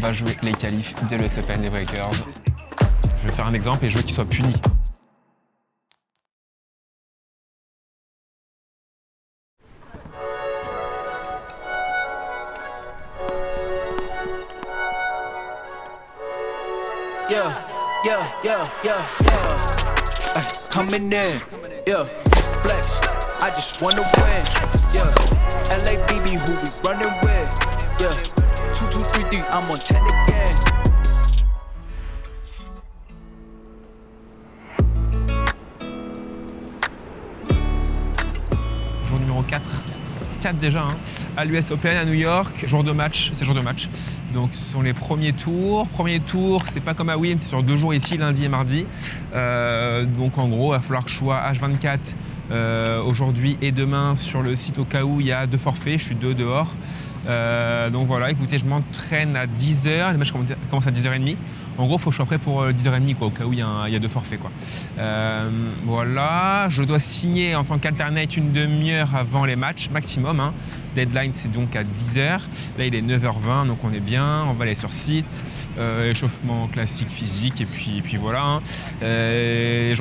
va jouer les qualifs de l'US Open des Breakers. Je vais faire un exemple et je veux qu'il soit puni. Coming in, yeah, flex. I just wanna win, yeah. LABB, who we running with, yeah. 2, 2, 3, 3, I'm on 10 again. Jour numéro 4 déjà, hein, à l'US Open à New York, jour de match, c'est jour de match. Donc ce sont les premiers tours. Premier tour, c'est pas comme à Wynn, c'est sur 2 jours ici, lundi et mardi. Donc en gros, il va falloir que je sois H24 aujourd'hui et demain sur le site au cas où il y a 2 forfaits, je suis 2 dehors. Donc voilà, écoutez, je m'entraîne à 10h, le match commence à 10h30. En gros, il faut que je sois prêt pour 10h30 quoi, au cas où il y a 2 forfaits. Quoi. Voilà, je dois signer en tant qu'alternate une demi-heure avant les matchs maximum. Hein. Deadline, c'est donc à 10h. Là, il est 9h20, donc on est bien. On va aller sur site. Échauffement classique physique, et puis voilà. Hein. Ce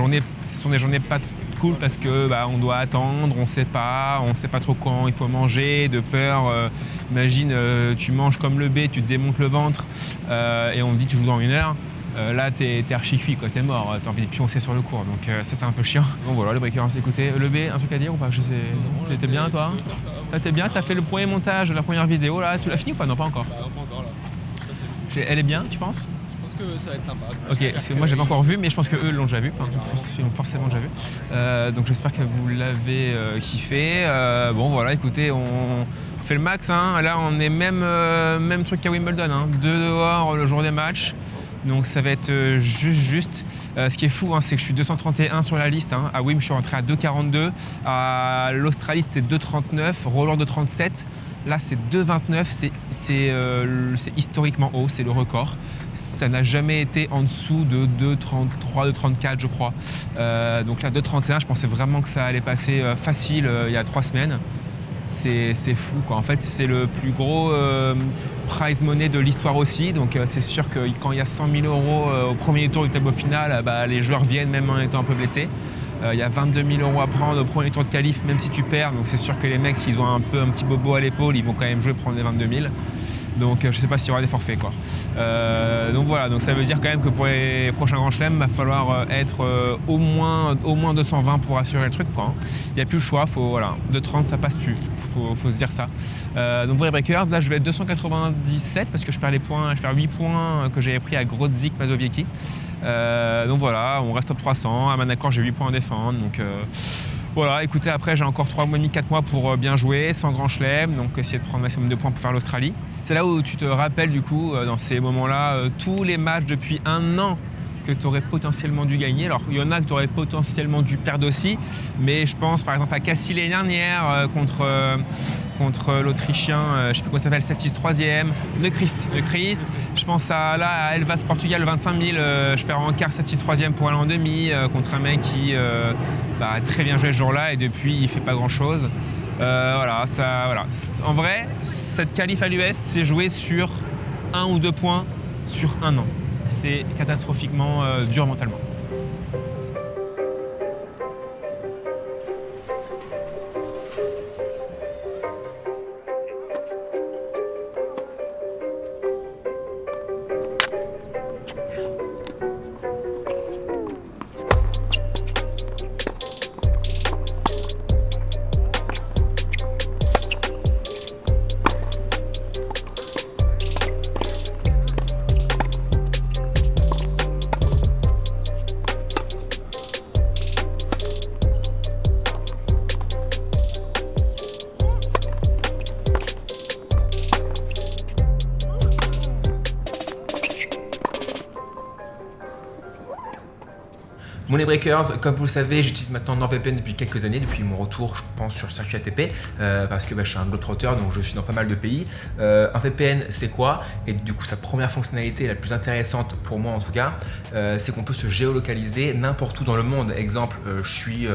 sont des journées pas cool parce que on doit attendre, on sait pas trop quand il faut manger, de peur. Imagine, tu manges comme le B, tu te démontes le ventre et on te dit tu joues dans 1 heure. Là, t'es archi cuit, t'es mort, t'as envie de pioncer sur le cours, donc ça c'est un peu chiant. Bon voilà, le breaker, écoutez, le B, un truc à dire ou pas? Je sais. T'es bien toi? T'es bien? T'as fait le premier montage de la première vidéo là, tu l'as fini ou pas? Non, pas encore. Pas encore là. Elle est bien, tu penses? Je pense que ça va être sympa. Ok, parce que moi je l'ai pas encore vu, mais je pense qu'eux l'ont déjà vu, ils l'ont forcément déjà vu. Donc j'espère que vous l'avez kiffé. Bon voilà, écoutez, on fait le max. Hein. Là on est même truc qu'à Wimbledon, hein. 2 dehors le jour des matchs. Donc ça va être juste. Ce qui est fou, hein, c'est que je suis 231 sur la liste. Hein. À Wim, je suis rentré à 2,42. À l'Australie, c'était 2,39. Roland 2,37. Là, c'est 2,29. C'est historiquement haut, c'est le record. Ça n'a jamais été en dessous de 2,33, 2,34, je crois. Donc là, 2,31, je pensais vraiment que ça allait passer facile il y a 3 semaines. C'est fou quoi. En fait, c'est le plus gros prize money de l'histoire aussi. Donc c'est sûr que quand il y a 100 000 € au premier tour du tableau final, les joueurs viennent même en étant un peu blessés. Il y a 22 000 € à prendre au premier tour de qualif, même si tu perds. Donc c'est sûr que les mecs, s'ils ont un petit bobo à l'épaule, ils vont quand même jouer pour prendre les 22 000. Donc je ne sais pas s'il y aura des forfaits quoi. Donc voilà, donc ça veut dire quand même que pour les prochains grands chelems, il va falloir être au moins 220 pour assurer le truc quoi. Il n'y a plus le choix, voilà, 2,30 ça passe plus, faut se dire ça. Donc pour les breakers, là je vais être 297 parce que je perds 8 points que j'avais pris à Grodzic Mazowiecki. Donc voilà, on reste top 300, à Manacor j'ai 8 points à défendre. Donc voilà, écoutez, après j'ai encore 3 mois et demi, 4 mois pour bien jouer, sans grand chelem, donc essayer de prendre le maximum de points pour faire l'Australie. C'est là où tu te rappelles du coup, dans ces moments-là, tous les matchs depuis 1 an que tu aurais potentiellement dû gagner. Alors il y en a que tu aurais potentiellement dû perdre aussi, mais je pense par exemple à Cassie l'année dernière contre l'Autrichien, je ne sais plus comment ça s'appelle, 7-6 3e, de Christ. Je pense à Elvas Portugal 25 000, je perds en quart 7-6 3e pour aller en demi contre un mec qui a très bien joué ce jour-là et depuis il fait pas grand-chose. Voilà. En vrai, cette qualif à l'US, c'est joué sur 1 ou 2 points sur 1 an. C'est catastrophiquement dur mentalement. Money Breakers, comme vous le savez, j'utilise maintenant NordVPN depuis quelques années, depuis mon retour, je pense, sur le circuit ATP, parce que je suis un globetrotter, donc je suis dans pas mal de pays. Un VPN, c'est quoi? Et du coup, sa première fonctionnalité, la plus intéressante pour moi en tout cas, c'est qu'on peut se géolocaliser n'importe où dans le monde. Exemple, je suis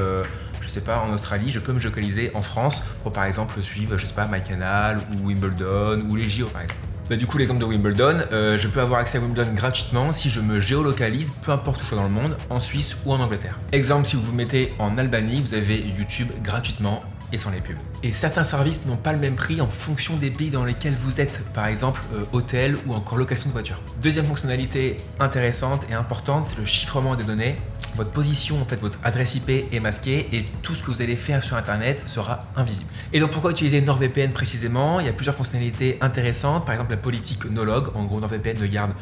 je sais pas, en Australie, je peux me géolocaliser en France pour par exemple suivre, je sais pas, MyCanal ou Wimbledon ou les JO par exemple. Du coup, l'exemple de Wimbledon, je peux avoir accès à Wimbledon gratuitement si je me géolocalise, peu importe où je sois dans le monde, en Suisse ou en Angleterre. Exemple, si vous vous mettez en Albanie, vous avez YouTube gratuitement et sans les pubs. Et certains services n'ont pas le même prix en fonction des pays dans lesquels vous êtes, par exemple hôtel ou encore location de voiture. Deuxième fonctionnalité intéressante et importante, c'est le chiffrement des données. Votre position, en fait, votre adresse IP est masquée et tout ce que vous allez faire sur Internet sera invisible. Et donc pourquoi utiliser NordVPN précisément? Il y a plusieurs fonctionnalités intéressantes, par exemple la politique no log. En gros, NordVPN ne garde,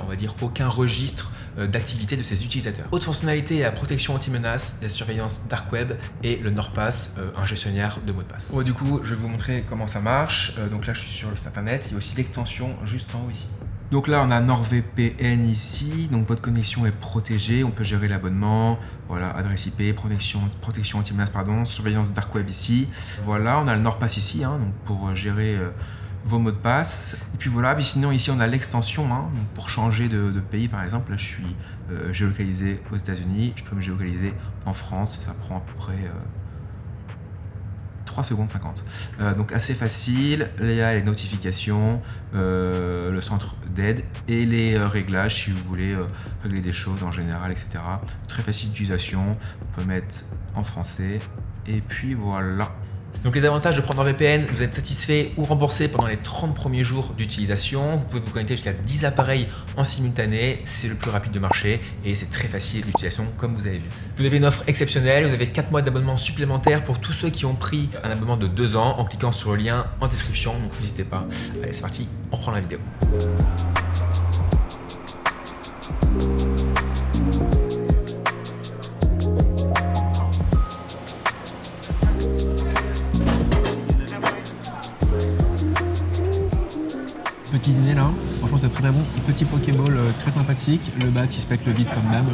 on va dire, aucun registre d'activité de ses utilisateurs. Autre fonctionnalité, la protection anti-menace, la surveillance dark web et le NordPass, un gestionnaire de mots de passe. Bon, du coup, je vais vous montrer comment ça marche. Donc là, je suis sur le site internet. Il y a aussi l'extension juste en haut ici. Donc là, on a NordVPN ici. Donc votre connexion est protégée. On peut gérer l'abonnement. Voilà, adresse IP, protection anti-menace, surveillance dark web ici. Voilà, on a le NordPass ici, donc pour gérer vos mots de passe. Et puis voilà, puis sinon ici on a l'extension donc pour changer de pays par exemple. Là je suis géolocalisé aux États-Unis, je peux me géolocaliser en France, ça prend à peu près 3 secondes 50. Donc assez facile. Là il y a les notifications, le centre d'aide et les réglages si vous voulez régler des choses en général, etc. Très facile d'utilisation, on peut mettre en français et puis voilà. Donc les avantages de prendre un VPN, vous êtes satisfait ou remboursé pendant les 30 premiers jours d'utilisation. Vous pouvez vous connecter jusqu'à 10 appareils en simultané, c'est le plus rapide de marché et c'est très facile d'utilisation comme vous avez vu. Vous avez une offre exceptionnelle, vous avez 4 mois d'abonnement supplémentaire pour tous ceux qui ont pris un abonnement de 2 ans en cliquant sur le lien en description, donc n'hésitez pas. Allez c'est parti, on reprend la vidéo. Petit dîner là, franchement c'est très bon. Petit Pokéball très sympathique. Le bat il se pète le vide comme d'hab.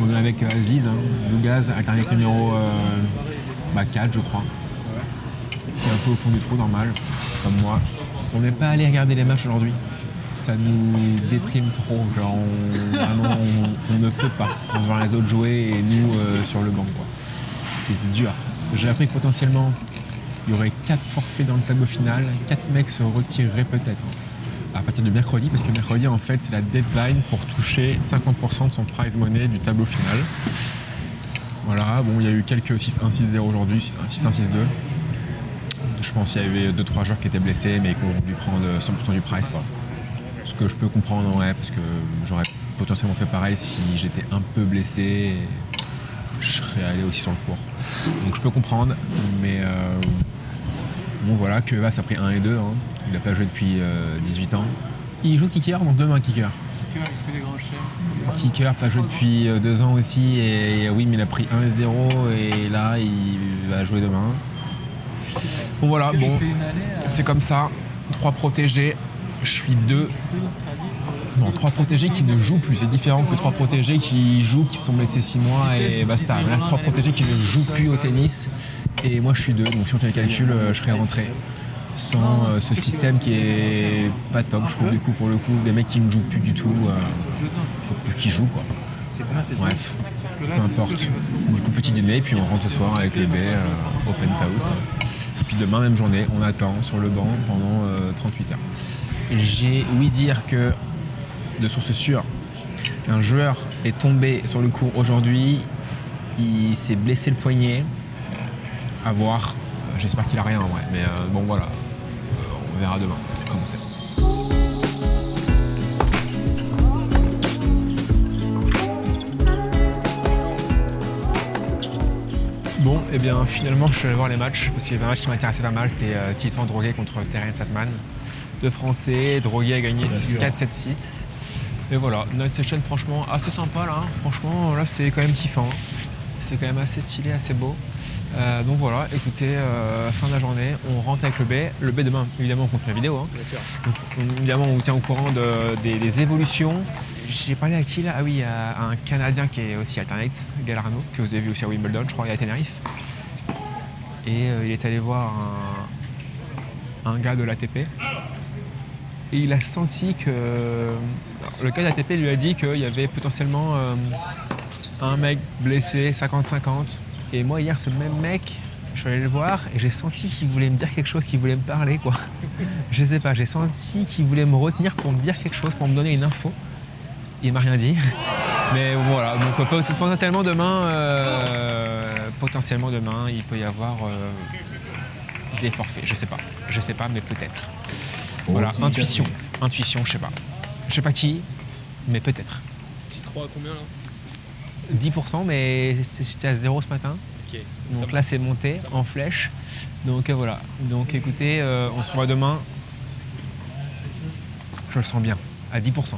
On est avec Aziz, Dougaz, alterné avec le numéro 4 je crois. Qui est un peu au fond du trou normal, comme moi. On n'est pas allé regarder les matchs aujourd'hui. Ça nous déprime trop, genre on ne peut pas. On va voir les autres jouer et nous sur le banc quoi. C'est dur. J'ai appris que potentiellement il y aurait 4 forfaits dans le tableau final, 4 mecs se retireraient peut-être. À partir de mercredi, parce que mercredi en fait c'est la deadline pour toucher 50% de son prize money du tableau final. Voilà, bon il y a eu quelques 6-1, 6-0 aujourd'hui, 6-1, 6-2. Je pense qu'il y avait 2-3 joueurs qui étaient blessés mais qui ont voulu prendre 100% du prize quoi. Ce que je peux comprendre parce que j'aurais potentiellement fait pareil si j'étais un peu blessé et je serais allé aussi sur le court. Donc je peux comprendre, mais bon voilà, que Evas a pris 1 et 2, il n'a pas joué depuis 18 ans. Il joue kicker, donc demain kicker. Kicker, il fait des grands chefs. Kicker, pas joué depuis 2 ans aussi, et oui, mais il a pris 1 et 0, et là, il va jouer demain. Bon voilà, bon, c'est comme ça, 3 protégés, je suis 2. Non, 3 protégés qui ne jouent plus, c'est différent que 3 protégés qui jouent, qui sont blessés 6 mois et basta. Là, 3 protégés qui ne jouent plus au tennis, et moi je suis 2, donc si on fait le calcul, je serais rentré. Sans ce système qui est pas top, je trouve, du coup, pour le coup, des mecs qui ne jouent plus du tout, faut plus qu'ils jouent, quoi. Bref, peu importe. Du coup, petit dîner, puis on rentre ce soir avec le B au penthouse. Et puis demain, même journée, on attend sur le banc pendant 38 heures. J'ai ouï dire que, de source sûre, un joueur est tombé sur le court aujourd'hui, il s'est blessé le poignet, à voir. J'espère qu'il a rien en vrai, mais bon voilà, on verra demain comment c'est. Bon, et bien finalement je suis allé voir les matchs parce qu'il y avait un match qui m'intéressait pas mal, c'était Titouan Droguet contre Terence Satman. 2 Français, Droguet a gagné 6-4, 7-6. Et voilà, Night Session franchement assez sympa là, franchement là c'était quand même kiffant. C'est quand même assez stylé, assez beau. Donc voilà, écoutez, fin de la journée, on rentre avec le B. Le B demain, évidemment, on continue la vidéo. Bien sûr. Donc, évidemment, on vous tient au courant des évolutions. J'ai parlé à qui là? Ah oui, il y a un Canadien qui est aussi Alternate, Galarno, que vous avez vu aussi à Wimbledon, je crois, il est à Tenerife. Et il est allé voir un gars de l'ATP. Et il a senti que... Alors, le gars de l'ATP lui a dit qu'il y avait potentiellement un mec blessé, 50-50. Et moi, hier, ce même mec Je suis allé le voir et j'ai senti qu'il voulait me dire quelque chose, qu'il voulait me parler, quoi. Je sais pas, j'ai senti qu'il voulait me retenir pour me dire quelque chose, pour me donner une info. Il m'a rien dit. Mais voilà, donc potentiellement demain, il peut y avoir des forfaits. Je sais pas, mais peut-être. Voilà, intuition, je sais pas. Je sais pas qui, mais peut-être. Tu crois à combien là? 10%, mais j'étais à 0 ce matin. Ok. Donc là, c'est monté en flèche. Donc voilà. Donc écoutez, on se revoit demain. Je le sens bien, à 10%.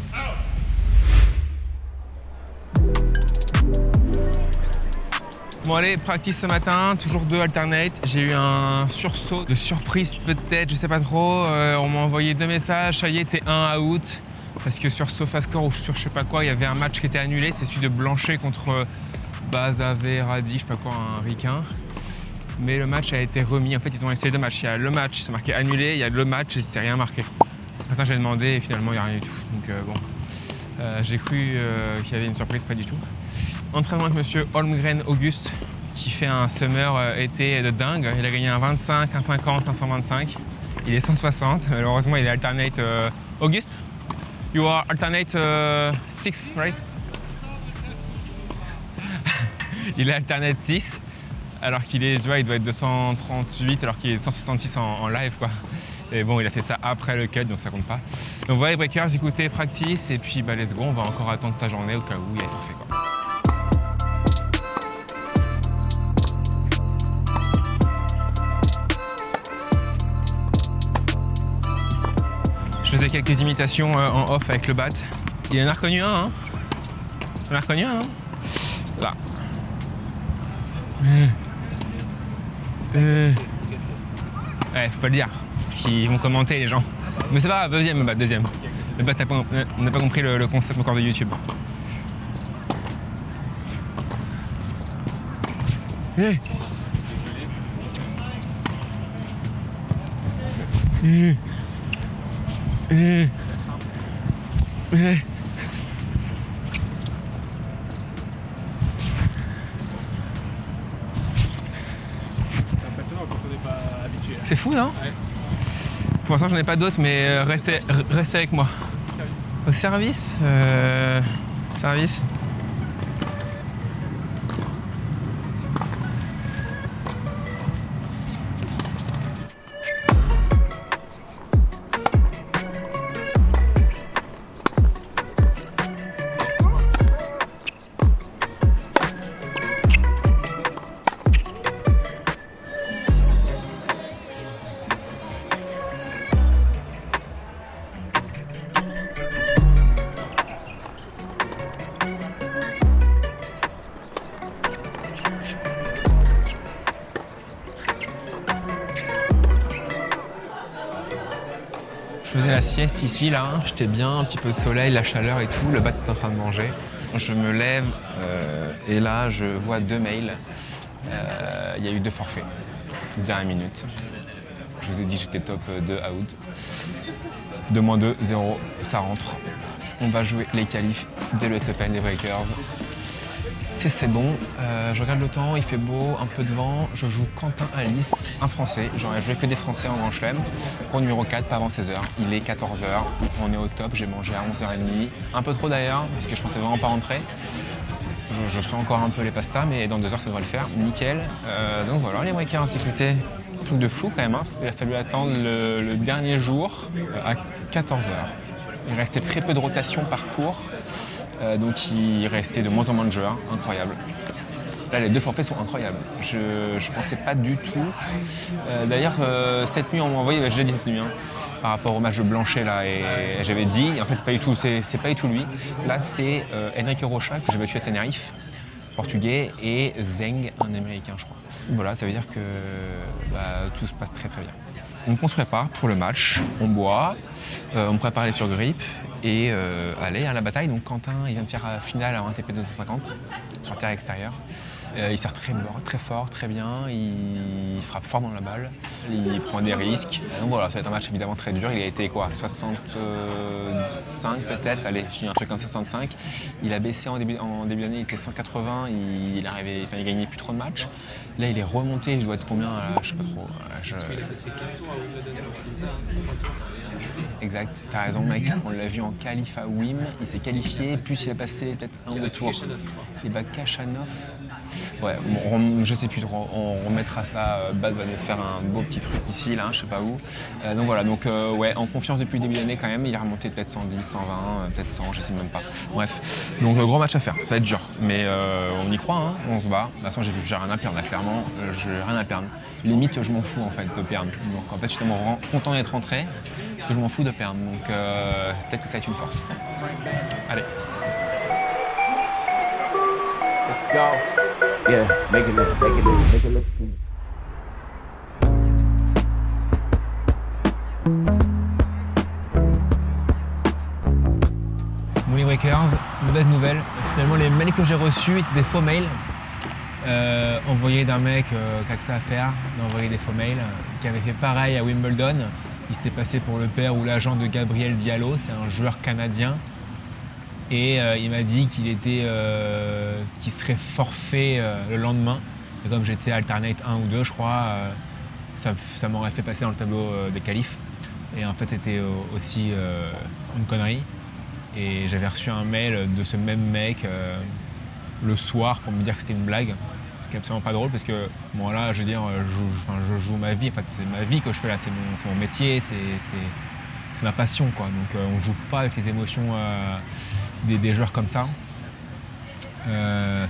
Bon allez, practice ce matin, toujours 2 alternate. J'ai eu un sursaut de surprise peut-être, je sais pas trop. On m'a envoyé 2 messages, ça y est, t'es 1 out. Parce que sur SofaScore ou sur je sais pas quoi, il y avait un match qui était annulé. C'est celui de Blanchet contre Bazaveradi, je sais pas quoi, un ricain. Mais le match a été remis. En fait, ils ont essayé 2 matchs. Il y a le match, c'est marqué annulé. Il y a le match et c'est rien marqué. Ce matin, j'ai demandé et finalement, il n'y a rien du tout. Donc bon, j'ai cru qu'il y avait une surprise, pas du tout. Entraînement avec monsieur Holmgren Auguste qui fait un summer été de dingue. Il a gagné un 25, un 50, un 125. Il est 160. Malheureusement, il est alternate. Auguste, you are alternate 6, right? Il est alternate 6 alors qu'il est, tu vois, il doit être 238 alors qu'il est 166 en live, quoi. Et bon, il a fait ça après le cut, donc ça compte pas. Donc voilà les breakers, écoutez, practice et puis bah let's go, on va encore attendre ta journée au cas où il y a forfait, quoi. Je faisais quelques imitations en off avec le bat. Il en a reconnu un, hein? Il en a reconnu un, non? Là. Ouais, faut pas le dire. Ils vont commenter les gens. Mais c'est pas grave, deuxième. Le bat n'a pas compris le concept encore de YouTube. C'est impressionnant quand on n'est pas habitué. C'est fou, non? Ouais. Pour l'instant, j'en ai pas d'autres, mais restez avec moi. Service. Au service Service. Je faisais la sieste ici, là, j'étais bien, un petit peu de soleil, la chaleur et tout, le bat est en train de manger. Je me lève et là, je vois 2 mails. Il y a eu 2 forfaits, dernière minute. Je vous ai dit j'étais top 2 out. 2-2, 0, ça rentre. On va jouer les qualifs de l'US Open des Breakers. C'est bon, je regarde le temps, il fait beau, un peu de vent. Je joue Quentin Alice, un Français. J'aurais joué que des Français en Grand Chelem. Pro numéro 4, pas avant 16h. Il est 14h, on est au top, j'ai mangé à 11h30. Un peu trop d'ailleurs, parce que je pensais vraiment pas rentrer. Je sens encore un peu les pastas, mais dans 2 heures ça devrait le faire, nickel. Donc voilà, les breakers, écoutez, truc de fou quand même. Hein. Il a fallu attendre le dernier jour à 14h. Il restait très peu de rotation par cours. Donc il restait de moins en moins de jeux, hein. Incroyable. Là, les 2 forfaits sont incroyables. Je ne pensais pas du tout. D'ailleurs, cette nuit, on m'a envoyé, j'ai dit cette nuit, hein, par rapport au match de Blanchet, là, et j'avais dit, en fait, c'est pas du tout lui. Là, c'est Henrique Rocha, que j'ai battu à Tenerife, portugais, et Zeng, un américain, je crois. Voilà, ça veut dire que tout se passe très très bien. Donc on se prépare pour le match, on boit, on prépare les surgrippes et aller à la bataille. Donc Quentin, il vient de faire finale à un ATP 250 sur terre extérieure. Il sert très fort, très bien, il frappe fort dans la balle, il prend des risques. Donc voilà, ça va être un match évidemment très dur. Il a été quoi, 65 peut-être, allez, je dis un truc comme 65. Il a baissé en début d'année, il était 180, il gagnait plus trop de matchs. Là, il est remonté, il doit être combien, je sais pas trop. Parce qu'il a passé 4 tours à Wimbledon, comme ça, 3 tours. Exact, t'as raison mec, on l'a vu en qualif à Wim, il s'est qualifié, plus il a passé peut-être un ou deux tours. Il bat Kachanov. Ouais, bon, je sais plus trop, on remettra ça, Bad va nous faire un beau petit truc ici, là, je sais pas où. Donc voilà, ouais, en confiance depuis le début de l'année quand même, il est remonté peut-être 110, 120, peut-être 100, je sais même pas. Bref, donc gros match à faire, ça va être dur, mais on y croit, hein, on se bat. De toute façon, j'ai rien à perdre là, clairement, j'ai rien à perdre. Limite, je m'en fous en fait de perdre. Donc en fait, je suis tellement content d'être rentré que je m'en fous de perdre. Donc peut-être que ça va être une force. Allez. Let's go. Yeah, make it look. Mooney Breakers, mauvaise nouvelle. Finalement, les mails que j'ai reçus étaient des faux mails. Envoyés d'un mec qui a que ça à faire, d'envoyer des faux mails, qui avait fait pareil à Wimbledon. Il s'était passé pour le père ou l'agent de Gabriel Diallo, c'est un joueur canadien. Et il m'a dit qu'il serait forfait le lendemain. Et comme j'étais alternate 1 ou 2, je crois, ça m'aurait fait passer dans le tableau des qualifs. Et en fait, c'était aussi une connerie. Et j'avais reçu un mail de ce même mec le soir pour me dire que c'était une blague. Ce qui est absolument pas drôle parce que bon là, je veux dire, je joue ma vie. En fait, c'est ma vie que je fais là, c'est mon métier, c'est ma passion quoi. Donc on joue pas avec les émotions des joueurs comme ça.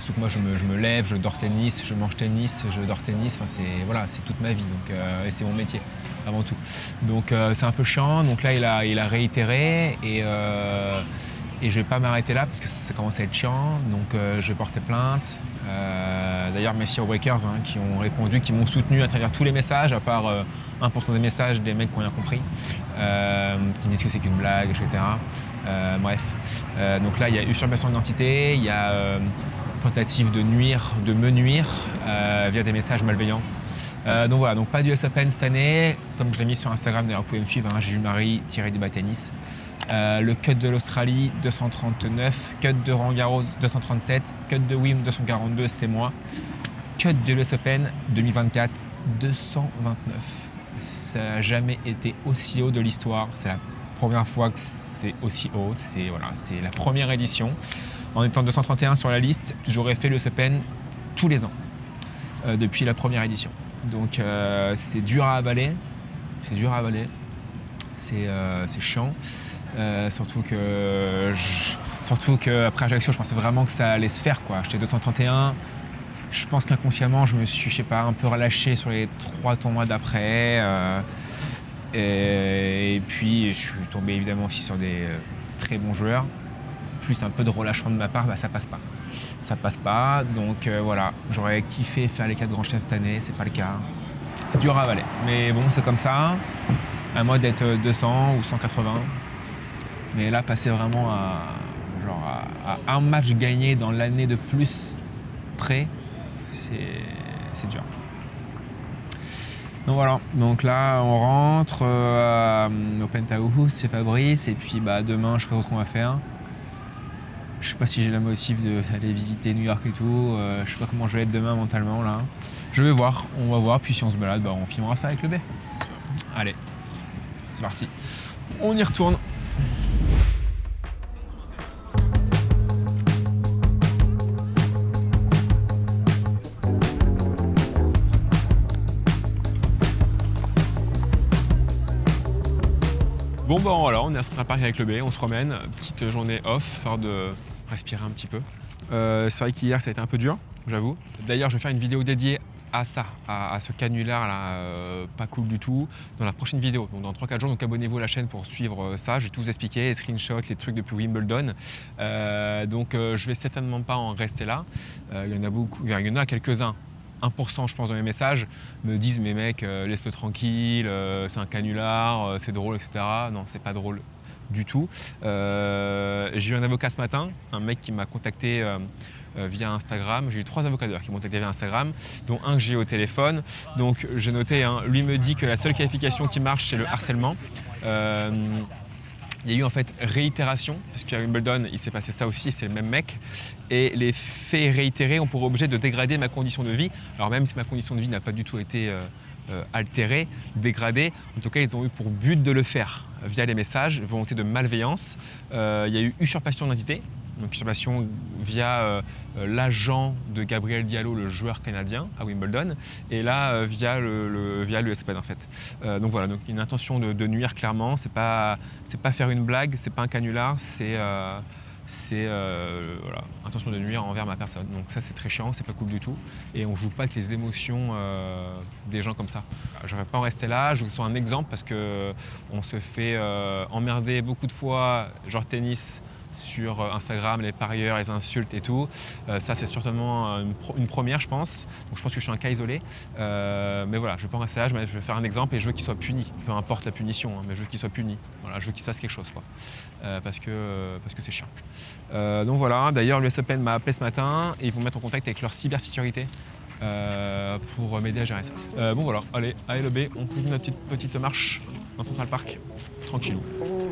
Sauf que moi je me lève, je dors tennis, je mange tennis, je dors tennis. Enfin c'est toute ma vie donc et c'est mon métier avant tout. Donc c'est un peu chiant. Donc là il a réitéré et je vais pas m'arrêter là parce que ça commence à être chiant. Donc je vais porter plainte. D'ailleurs merci aux Breakers qui ont répondu, qui m'ont soutenu à travers tous les messages, à part 1% des messages des mecs qui ont rien compris, qui me disent que c'est qu'une blague, etc. Bref, donc là il y a usurpation d'identité, il y a tentative de me nuire via des messages malveillants. Donc voilà, donc pas du US Open cette année, comme je l'ai mis sur Instagram, d'ailleurs vous pouvez me suivre, Jules-Marie-Tennis. Le cut de l'Australie 239, cut de Roland Garros 237, cut de Wim 242, c'était moi. Cut de l'US Open 2024 229. Ça n'a jamais été aussi haut de l'histoire. C'est la première fois que c'est aussi haut. C'est la première édition. En étant 231 sur la liste, j'aurais fait l'US Open tous les ans depuis la première édition. Donc c'est dur à avaler. C'est chiant. Surtout que après Ajaccio, je pensais vraiment que ça allait se faire quoi. J'étais 231. Je pense qu'inconsciemment, je me suis, un peu relâché sur les 3 tournois d'après. Et puis, je suis tombé évidemment aussi sur des très bons joueurs. Plus un peu de relâchement de ma part, ça passe pas. Ça passe pas. Donc voilà, j'aurais kiffé faire les 4 grands chefs cette année, c'est pas le cas. C'est dur à avaler. Mais bon, c'est comme ça. À moi d'être 200 ou 180. Mais là, passer vraiment à un match gagné dans l'année de plus près, c'est dur. Donc voilà, donc là on rentre au Penthouse chez Fabrice et puis demain je sais pas trop ce qu'on va faire. Je sais pas si j'ai la motive d'aller visiter New York et tout, je sais pas comment je vais être demain mentalement là. Je vais voir, on va voir, puis si on se balade, on filmera ça avec le B. Allez, c'est parti, on y retourne. Bon voilà, on est à Central Park avec le B, on se promène, petite journée off, histoire de respirer un petit peu. C'est vrai qu'hier ça a été un peu dur, j'avoue. D'ailleurs je vais faire une vidéo dédiée à ça, à ce canular là, pas cool du tout, dans la prochaine vidéo, donc dans 3-4 jours, donc abonnez-vous à la chaîne pour suivre ça, je vais tout vous expliquer, les screenshots, les trucs depuis Wimbledon. Donc je vais certainement pas en rester là, il y en a beaucoup, il y en a quelques-uns. 1% je pense dans mes messages me disent mais mec laisse-le tranquille, c'est un canular, c'est drôle etc. Non c'est pas drôle du tout. J'ai eu un avocat ce matin, un mec qui m'a contacté via Instagram. J'ai eu 3 avocats d'ailleurs qui m'ont contacté via Instagram, dont un que j'ai eu au téléphone. Donc j'ai noté, hein, lui me dit que la seule qualification qui marche, c'est le harcèlement. Il y a eu en fait réitération, parce qu'à Wimbledon, il s'est passé ça aussi, c'est le même mec. Et les faits réitérés ont pour objet de dégrader ma condition de vie. Alors même si ma condition de vie n'a pas du tout été altérée, dégradée, en tout cas ils ont eu pour but de le faire via les messages, volonté de malveillance. Il y a eu usurpation d'identité, donc usurpation via l'agent de Gabriel Diallo, le joueur canadien à Wimbledon, et là via l'US Open en fait. Donc voilà, donc une intention de nuire clairement, c'est pas faire une blague, c'est pas un canular, c'est voilà, intention de nuire envers ma personne. Donc ça c'est très chiant, c'est pas cool du tout. Et on joue pas avec les émotions des gens comme ça. J'aurais pas en rester là, je veux que ce soit un exemple parce qu'on se fait emmerder beaucoup de fois, genre tennis, sur Instagram, les parieurs, les insultes et tout. Ça, c'est certainement une première, je pense. Donc, je pense que je suis un cas isolé. Mais voilà, je ne vais pas en rester là, je vais faire un exemple et je veux qu'il soit puni. Peu importe la punition, hein, mais je veux qu'il soit puni. Voilà, je veux qu'il se fasse quelque chose, quoi. Parce que c'est chiant. Donc voilà, d'ailleurs, l'US Open m'a appelé ce matin et ils vont me mettre en contact avec leur cybersécurité pour m'aider à gérer ça. Bon voilà, allez, à LEB, on continue notre petite marche dans Central Park, tranquillou.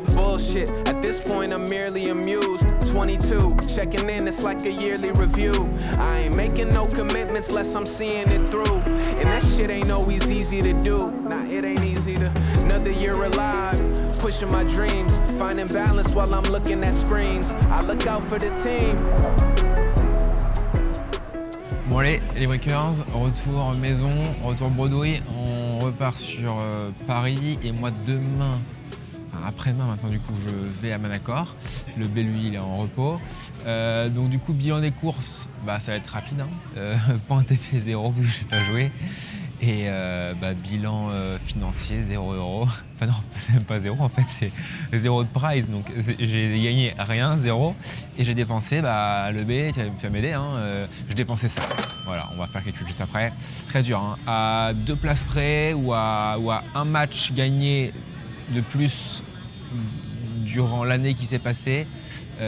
Bullshit, at this point I'm merely amused. 22, checking in, it's like a yearly review. I ain't making no commitments unless I'm seeing it through. And that shit ain't always easy to do. Nah, it ain't easy to. Another year alive, pushing my dreams. Finding balance while I'm looking at screens. I look out for the team. Bon allez, les Breakers, retour maison, retour bredouille. On repart sur Paris et moi demain. Après-demain maintenant du coup je vais à Manacor, le B lui il est en repos, donc du coup bilan des courses, bah, ça va être rapide, hein. Point TP 0 parce que je n'ai pas joué et bilan financier 0 €, enfin non c'est même pas 0 en fait c'est 0 de prize donc j'ai gagné rien, 0 et j'ai dépensé le B, tu vas m'aider, hein, j'ai dépensé ça, voilà on va faire calcul juste après, très dur, hein. À 2 places près ou à un match gagné de plus durant l'année qui s'est passée,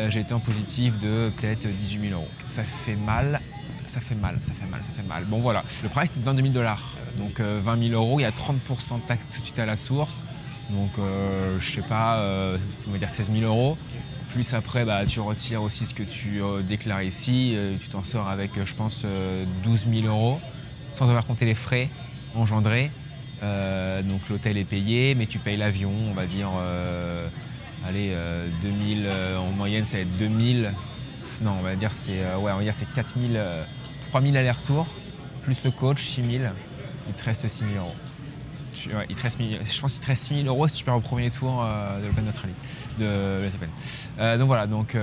j'ai été en positif de peut-être 18 000 €. Ça fait mal, ça fait mal, ça fait mal, ça fait mal. Bon voilà, le price c'est de 22 000 $. Donc 20 000 €, il y a 30% de taxes tout de suite à la source. Donc je sais pas, on va dire 16 000 €. Plus après, tu retires aussi ce que tu déclares ici. Tu t'en sors avec, je pense, 12 000 €, sans avoir compté les frais engendrés. Donc l'hôtel est payé, mais tu payes l'avion, on va dire, 2000, en moyenne ça va être 2000, non on va dire c'est 4000, 3000 allers-retours, plus le coach, 6000, il te reste 6 000 €. Ouais, je pense qu'il te reste 6 000 € si tu perds au premier tour de l'Open d'Australie, de l'US Open. Donc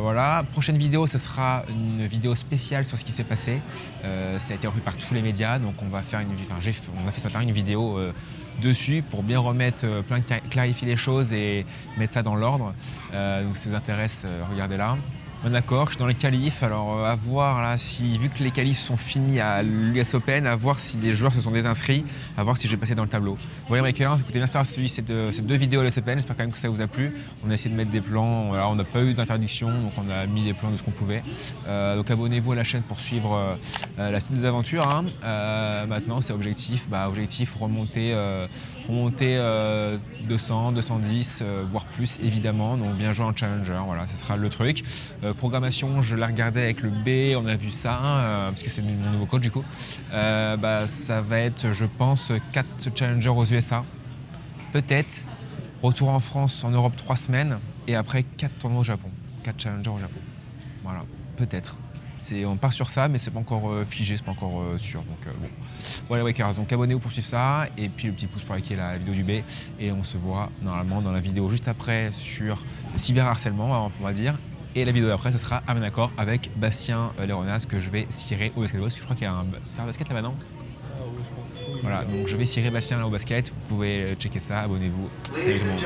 voilà. Prochaine vidéo, ce sera une vidéo spéciale sur ce qui s'est passé. Ça a été repris par tous les médias, donc on a fait ce matin une vidéo dessus pour bien clarifier les choses et mettre ça dans l'ordre. Donc si ça vous intéresse, regardez là. D'accord, je suis dans les qualifs, alors à voir là si, vu que les qualifs sont finis à l'US Open, à voir si des joueurs se sont désinscrits, à voir si je vais passer dans le tableau. Voilà les breakers, écoutez, merci d'avoir suivi ces deux vidéos à l'US Open, j'espère quand même que ça vous a plu. On a essayé de mettre des plans, voilà, on n'a pas eu d'interdiction, donc on a mis des plans de ce qu'on pouvait. Donc abonnez-vous à la chaîne pour suivre la suite des aventures, hein. Maintenant c'est objectif remonter 200, 210, voire plus évidemment, donc bien jouer en Challenger, voilà, ce sera le truc. Programmation, je la regardais avec le B, on a vu ça, parce que c'est mon nouveau coach du coup. Ça va être, je pense, 4 Challengers aux USA, peut-être. Retour en France, en Europe 3 semaines, et après 4 tournois au Japon, 4 Challengers au Japon. Voilà, peut-être. On part sur ça, mais c'est pas encore figé, c'est pas encore sûr. Donc bon. Voilà les Wakers, donc abonnez-vous pour suivre ça, et puis le petit pouce pour liker la vidéo du B, et on se voit normalement dans la vidéo juste après sur le cyberharcèlement, on va dire. Et la vidéo d'après, ce sera à Manacor avec Bastien Leronas que je vais cirer au basketball, parce que je crois qu'il y a un terrain de basket là-bas, non ? Voilà, donc je vais cirer Bastien là au basket, vous pouvez checker ça, abonnez-vous, salut tout le monde.